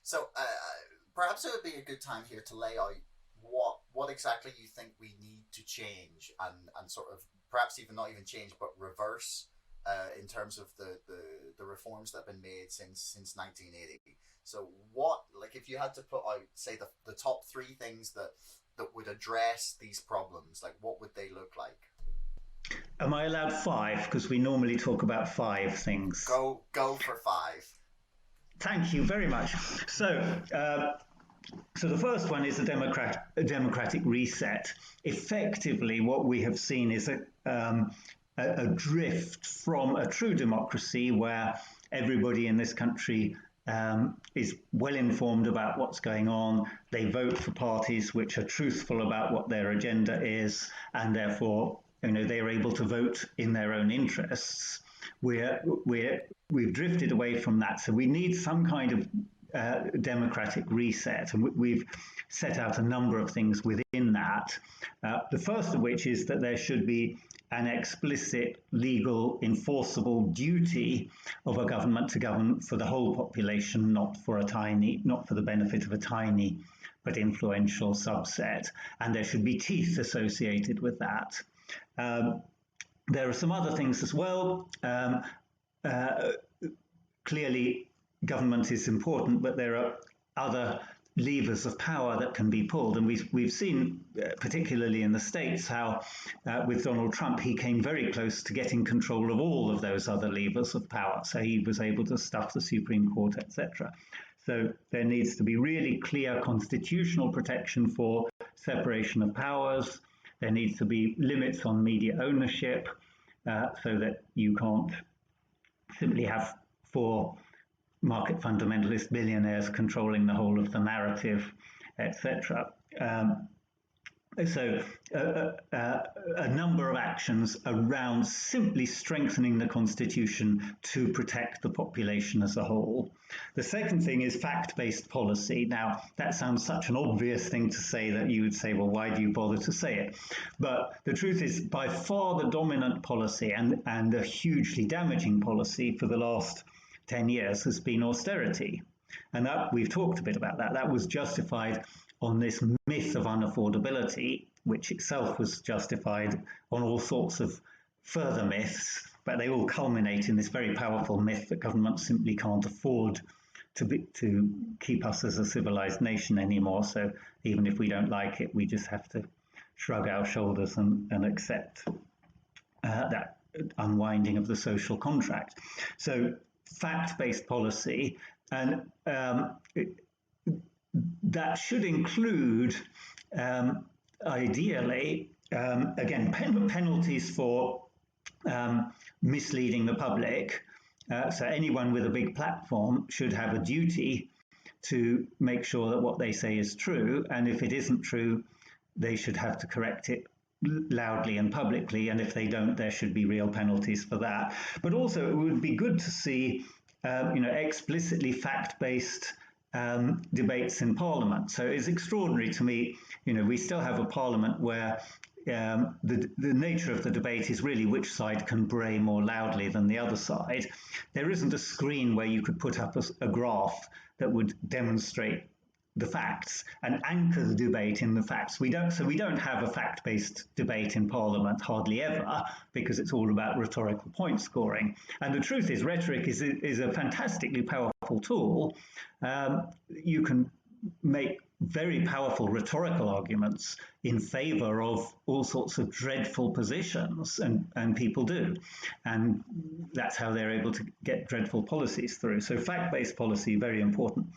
So perhaps it would be a good time here to lay out what exactly you think we need to change and sort of perhaps even not even change but reverse in terms of the reforms that have been made since 1980. So what, like, if you had to put out, say, the top three things that would address these problems, like, what would they look like? Am I allowed five? Because we normally talk about five things. Go for five. Thank you very much. So the first one is a democratic reset. Effectively, what we have seen is a drift from a true democracy where everybody in this country is well informed about what's going on. They vote for parties which are truthful about what their agenda is, and therefore, they are able to vote in their own interests. We've drifted away from that, so we need some kind of democratic reset, and we've set out a number of things within that. The first of which is that there should be an explicit, legal, enforceable duty of a government to govern for the whole population, not for the benefit of a tiny but influential subset, and there should be teeth associated with that. There are some other things as well. Clearly, government is important, but there are other levers of power that can be pulled. And we've seen, particularly in the States, how with Donald Trump, he came very close to getting control of all of those other levers of power. So he was able to stuff the Supreme Court, etc. So there needs to be really clear constitutional protection for separation of powers. There needs to be limits on media ownership so that you can't simply have four market fundamentalist billionaires controlling the whole of the narrative, etc. So a number of actions around simply strengthening the Constitution to protect the population as a whole. The second thing is fact-based policy. Now, that sounds such an obvious thing to say that you would say, well, why do you bother to say it? But the truth is, by far the dominant policy and a hugely damaging policy for the last 10 years has been austerity. And that, we've talked a bit about that. That was justified on this myth of unaffordability, which itself was justified on all sorts of further myths, but they all culminate in this very powerful myth that government simply can't afford to keep us as a civilized nation anymore. So even if we don't like it, we just have to shrug our shoulders and accept that unwinding of the social contract. So fact-based policy, and that should include, ideally, again, penalties for misleading the public. So anyone with a big platform should have a duty to make sure that what they say is true, and if it isn't true, they should have to correct it loudly and publicly, and if they don't, there should be real penalties for that. But also, it would be good to see, explicitly fact-based debates in Parliament. So it's extraordinary to me, we still have a Parliament where the nature of the debate is really which side can bray more loudly than the other side. There isn't a screen where you could put up a graph that would demonstrate the facts and anchor the debate in the facts. We don't have a fact-based debate in Parliament hardly ever, because it's all about rhetorical point scoring. And the truth is, rhetoric is a fantastically powerful tool. You can make very powerful rhetorical arguments in favor of all sorts of dreadful positions, and people do. And that's how they're able to get dreadful policies through. So fact-based policy, very important.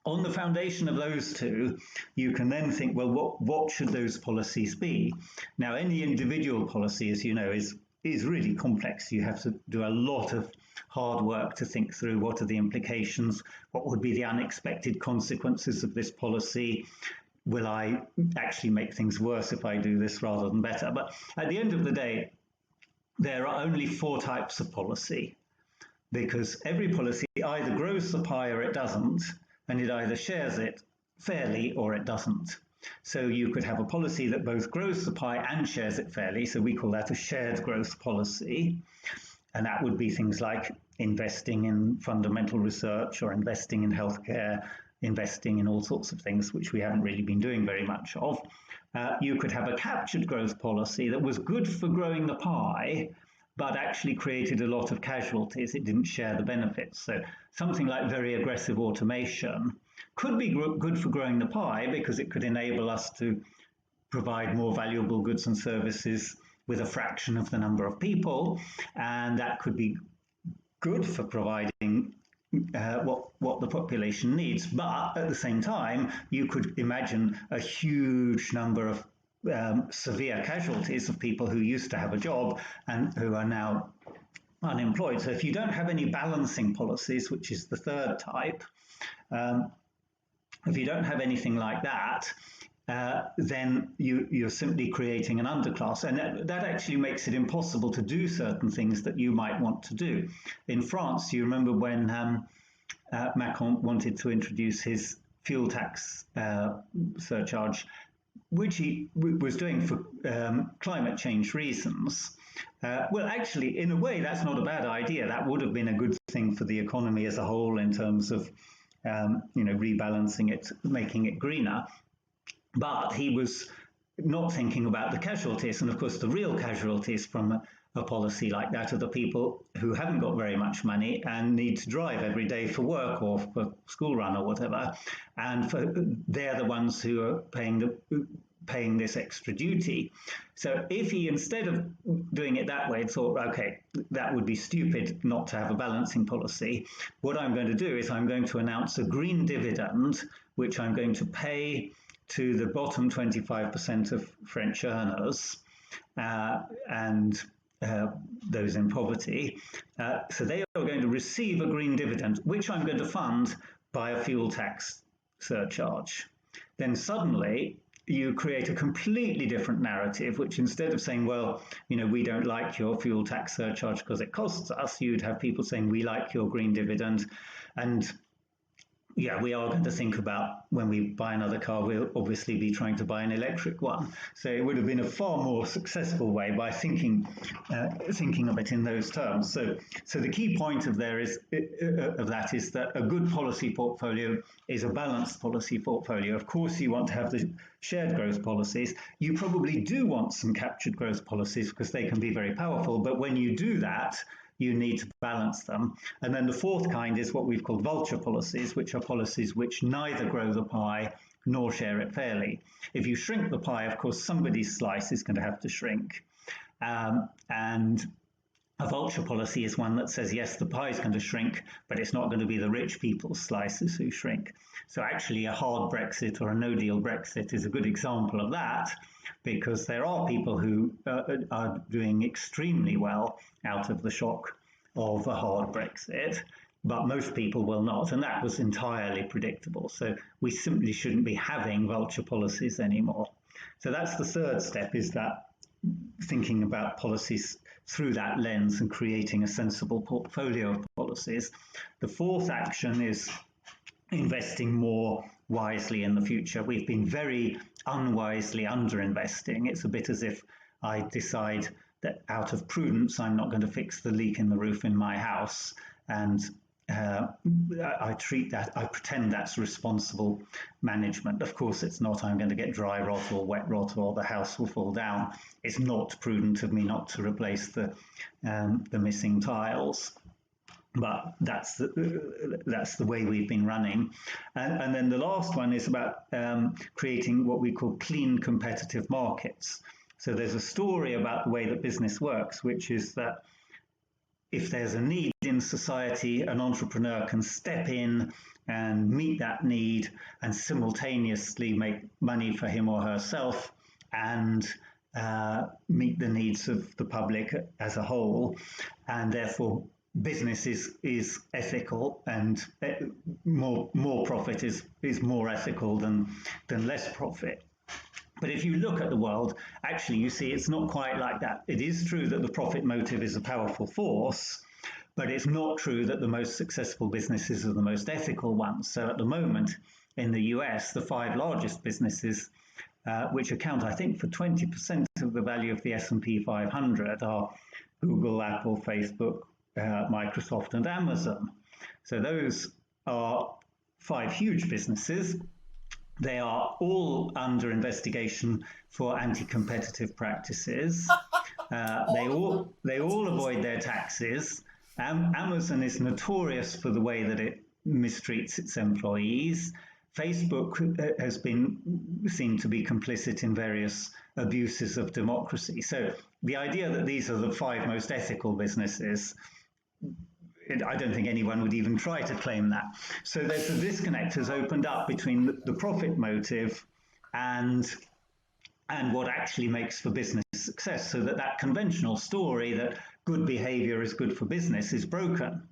On the foundation of those two, you can then think, well, what should those policies be? Now, any individual policy, as you know, is really complex. You have to do a lot of hard work to think through what are the implications, what would be the unexpected consequences of this policy. Will I actually make things worse if I do this rather than better? But at the end of the day, there are only four types of policy, because every policy either grows the pie or it doesn't, and it either shares it fairly or it doesn't. So you could have a policy that both grows the pie and shares it fairly, so we call that a shared growth policy. And that would be things like investing in fundamental research or investing in healthcare, investing in all sorts of things, which we haven't really been doing very much of. You could have a captured growth policy that was good for growing the pie, but actually created a lot of casualties. It didn't share the benefits. So something like very aggressive automation could be good for growing the pie because it could enable us to provide more valuable goods and services with a fraction of the number of people, and that could be good for providing what the population needs. But at the same time, you could imagine a huge number of severe casualties of people who used to have a job and who are now unemployed. So if you don't have any balancing policies, which is the third type, if you don't have anything like that, then you're simply creating an underclass. And that actually makes it impossible to do certain things that you might want to do. In France, you remember when Macron wanted to introduce his fuel tax surcharge, which he was doing for climate change reasons. Well, actually, in a way, that's not a bad idea. That would have been a good thing for the economy as a whole in terms of rebalancing it, making it greener. But he was not thinking about the casualties. And of course, the real casualties from a policy like that are the people who haven't got very much money and need to drive every day for work or for school run or whatever. And they're the ones who are paying this extra duty. So if he, instead of doing it that way, thought, okay, that would be stupid not to have a balancing policy, what I'm going to do is I'm going to announce a green dividend, which I'm going to pay to the bottom 25% of French earners and those in poverty. So they are going to receive a green dividend, which I'm going to fund by a fuel tax surcharge. Then suddenly you create a completely different narrative, which instead of saying, well, we don't like your fuel tax surcharge because it costs us, you'd have people saying, we like your green dividend. And yeah, we are going to think about when we buy another car, we'll obviously be trying to buy an electric one. So it would have been a far more successful way by thinking of it in those terms. So the key point of that is that a good policy portfolio is a balanced policy portfolio. Of course, you want to have the shared growth policies. You probably do want some captured growth policies because they can be very powerful. But when you do that, you need to balance them. And then the fourth kind is what we've called vulture policies, which are policies which neither grow the pie nor share it fairly. If you shrink the pie, of course, somebody's slice is going to have to shrink. And a vulture policy is one that says, yes, the pie is going to shrink, but it's not going to be the rich people's slices who shrink. So actually a hard Brexit or a no-deal Brexit is a good example of that, because there are people who are doing extremely well out of the shock of a hard Brexit, but most people will not, and that was entirely predictable. So we simply shouldn't be having vulture policies anymore. So that's the third step, is that thinking about policies through that lens and creating a sensible portfolio of policies. The fourth action is investing more wisely in the future. We've been very unwisely underinvesting. It's a bit as if I decide that out of prudence, I'm not going to fix the leak in the roof in my house, and I pretend that's responsible management. Of course, it's not. I'm going to get dry rot or wet rot, or the house will fall down. It's not prudent of me not to replace the missing tiles. But that's the way we've been running. And then the last one is about creating what we call clean competitive markets. So there's a story about the way that business works, which is that if there's a need in society, an entrepreneur can step in and meet that need and simultaneously make money for him or herself and meet the needs of the public as a whole. And therefore, business is ethical, and more profit is more ethical than less profit. But if you look at the world, actually you see it's not quite like that. It is true that the profit motive is a powerful force, but it's not true that the most successful businesses are the most ethical ones. So at the moment in the US, the 5 largest businesses, which account, I think, for 20% of the value of the S&P 500, are Google, Apple, Facebook, Microsoft, and Amazon. So those are 5 huge businesses. They are all under investigation for anti-competitive practices. They all avoid their taxes. Amazon is notorious for the way that it mistreats its employees. Facebook has been seen to be complicit in various abuses of democracy. So the idea that these are the 5 most ethical businesses, I don't think anyone would even try to claim that. So there's a disconnect has opened up between the profit motive and what actually makes for business success, so that conventional story that good behavior is good for business is broken.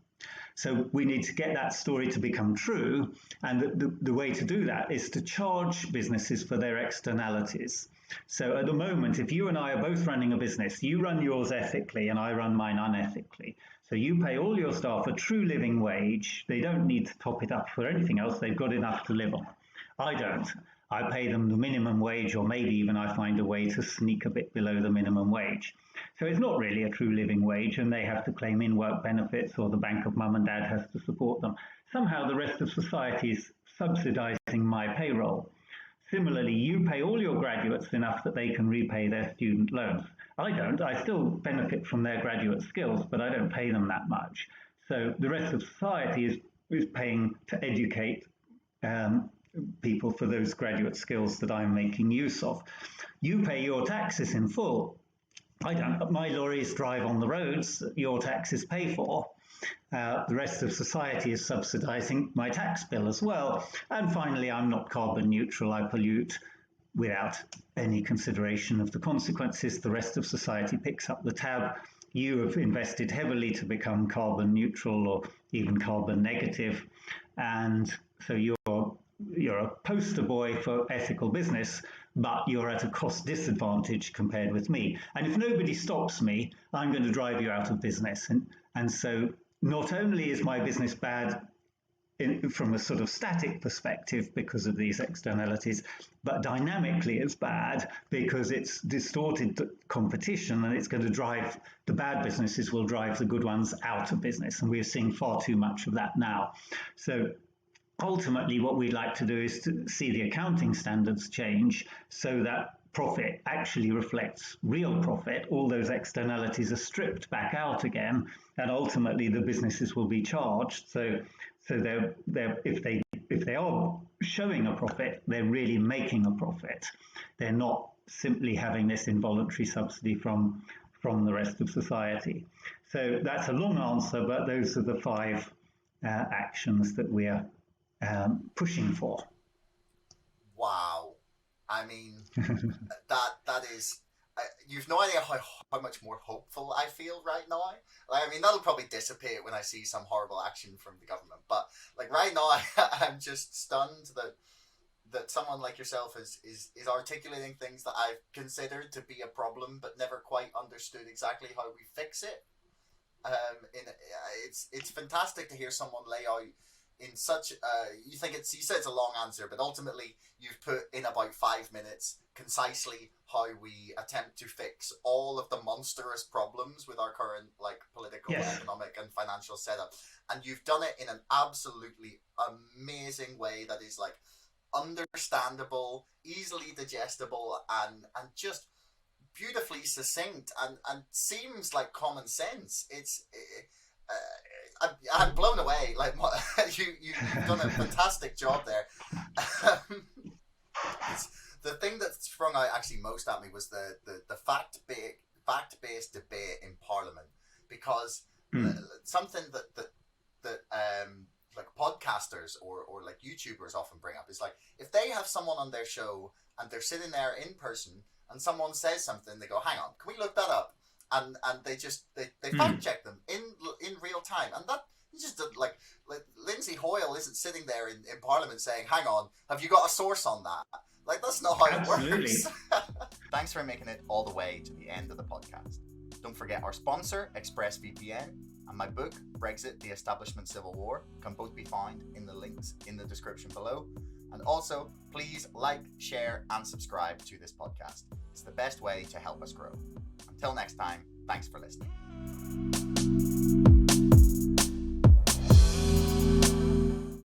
So we need to get that story to become true, and the way to do that is to charge businesses for their externalities. So at the moment, if you and I are both running a business, you run yours ethically and I run mine unethically. So you pay all your staff a true living wage. They don't need to top it up for anything else. They've got enough to live on. I don't. I pay them the minimum wage, or maybe even I find a way to sneak a bit below the minimum wage. So it's not really a true living wage, and they have to claim in-work benefits, or the bank of mum and dad has to support them. Somehow the rest of society is subsidizing my payroll. Similarly, you pay all your graduates enough that they can repay their student loans. I don't. I still benefit from their graduate skills, but I don't pay them that much. So the rest of society is paying to educate people for those graduate skills that I'm making use of. You pay your taxes in full. I don't. My lorries drive on the roads that your taxes pay for. The rest of society is subsidizing my tax bill as well. And finally, I'm not carbon neutral. I pollute without any consideration of the consequences. The rest of society picks up the tab. You have invested heavily to become carbon neutral or even carbon negative. And so you're a poster boy for ethical business, but you're at a cost disadvantage compared with me. And if nobody stops me, I'm going to drive you out of business. And so not only is my business bad from a sort of static perspective because of these externalities, but dynamically it's bad because it's distorted competition, and it's going to drive the bad businesses will drive the good ones out of business. And we're seeing far too much of that now. So ultimately, what we'd like to do is to see the accounting standards change so that profit actually reflects real profit. All those externalities are stripped back out again, and ultimately the businesses will be charged. So if they are showing a profit, they're really making a profit. They're not simply having this involuntary subsidy from the rest of society. So that's a long answer, but those are the 5 actions that we are pushing for. Wow. I mean, that is, you've no idea how much more hopeful I feel right now. Like, I mean, that'll probably dissipate when I see some horrible action from the government. But like right now, I'm just stunned that someone like yourself is articulating things that I've considered to be a problem, but never quite understood exactly how we fix it. It's fantastic to hear someone lay out in such you said it's a long answer, but ultimately you've put in about 5 minutes concisely how we attempt to fix all of the monstrous problems with our current like political, economic and financial setup, and you've done it in an absolutely amazing way that is like understandable, easily digestible, and just beautifully succinct, and seems like common sense. I'm blown away. Like you've done a fantastic job there. The thing that sprung out actually most at me was the fact-based debate in Parliament, because something that like podcasters or like YouTubers often bring up is like, if they have someone on their show and they're sitting there in person and someone says something, they go, hang on, can we look that up? And they fact check them in real time, and that just like Lindsay Hoyle isn't sitting there in Parliament saying, hang on, have you got a source on that? Like, that's not how it works. Thanks for making it all the way to the end of the podcast. Don't forget our sponsor, ExpressVPN, and my book, Brexit, the Establishment Civil War, can both be found in the links in the description below. And also, please like, share, and subscribe to this podcast. It's the best way to help us grow. Until next time, thanks for listening.